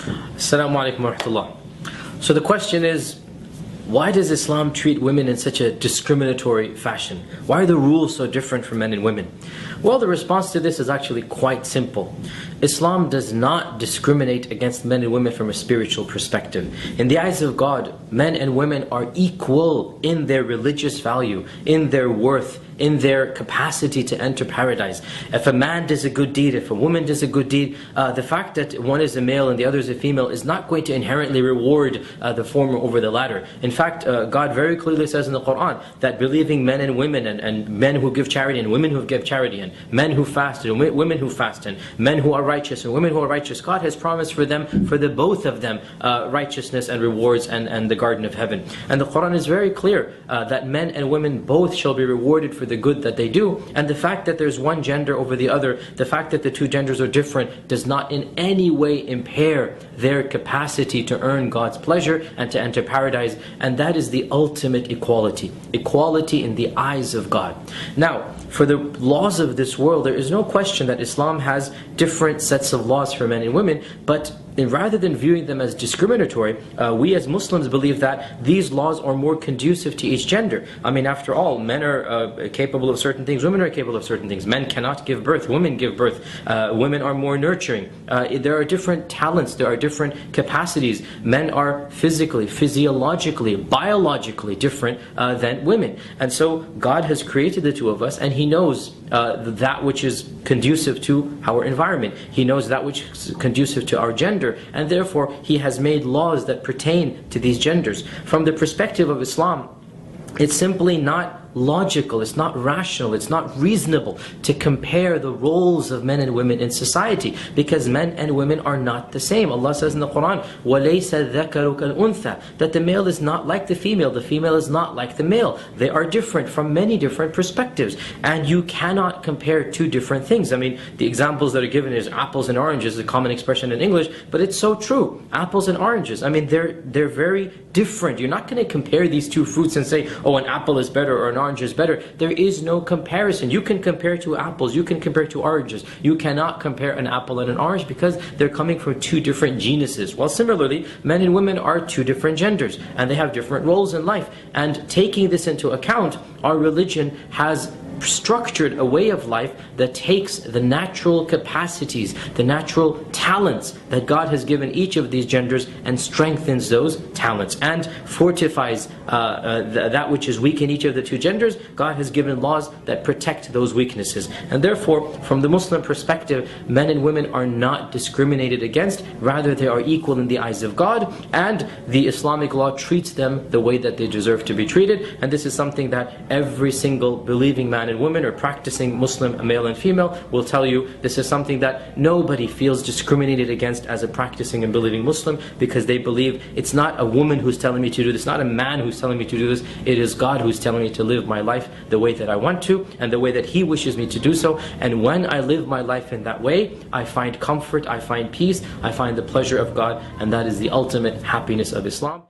Assalamu alaikum wa rahmatullah. So the question is, why does Islam treat women in such a discriminatory fashion? Why are the rules so different for men and women? Well, the response to this is actually quite simple. Islam does not discriminate against men and women from a spiritual perspective. In the eyes of God, men and women are equal in their religious value, in their worth, in their capacity to enter paradise. If a man does a good deed, if a woman does a good deed, the fact that one is a male and the other is a female is not going to inherently reward the former over the latter. In fact, God very clearly says in the Quran that believing men and women, and men who give charity and women who give charity, and men who fast and women who fast, and men who are righteous and women who are righteous, God has promised for them, for the both of them, righteousness and rewards and the garden of heaven. And the Quran is very clear that men and women both shall be rewarded for the good that they do. And the fact that there's one gender over the other, the fact that the two genders are different, does not in any way impair their capacity to earn God's pleasure and to enter paradise. And that is the ultimate equality. Equality in the eyes of God. Now, for the laws of this world, there is no question that Islam has different sets of laws for men and women, but rather than viewing them as discriminatory, we as Muslims believe that these laws are more conducive to each gender. I mean, after all, men are capable of certain things, women are capable of certain things. Men cannot give birth, women give birth. Women are more nurturing. There are different talents, there are different capacities. Men are physically, physiologically, biologically different than women. And so God has created the two of us, and He knows that which is conducive to our environment. He knows that which is conducive to our gender. And therefore, He has made laws that pertain to these genders. From the perspective of Islam, it's simply not logical, it's not rational, it's not reasonable to compare the roles of men and women in society, because men and women are not the same. Allah says in the Quran, وَلَيْسَ الذَّكَرُ كَالْأُنثَى, that the male is not like the female is not like the male. They are different from many different perspectives, and you cannot compare two different things. I mean, the examples that are given is apples and oranges, a common expression in English, but it's so true. Apples and oranges, I mean, they're very different. You're not going to compare these two fruits and say, oh, an apple is better or an orange is better. There is no comparison. You can compare two apples, you can compare two oranges. You cannot compare an apple and an orange because they're coming from two different genuses. Well, similarly, men and women are two different genders, and they have different roles in life. And taking this into account, our religion has structured a way of life that takes the natural capacities, the natural talents that God has given each of these genders and strengthens those talents and fortifies that which is weak in each of the two genders. God has given laws that protect those weaknesses. And therefore, from the Muslim perspective, men and women are not discriminated against, rather they are equal in the eyes of God, and the Islamic law treats them the way that they deserve to be treated. And this is something that every single believing man and women, or practicing Muslim male and female, will tell you. This is something that nobody feels discriminated against as a practicing and believing Muslim, because they believe it's not a woman who's telling me to do this, not a man who's telling me to do this, it is God who's telling me to live my life the way that I want to, and the way that He wishes me to do so. And when I live my life in that way, I find comfort, I find peace, I find the pleasure of God, and that is the ultimate happiness of Islam.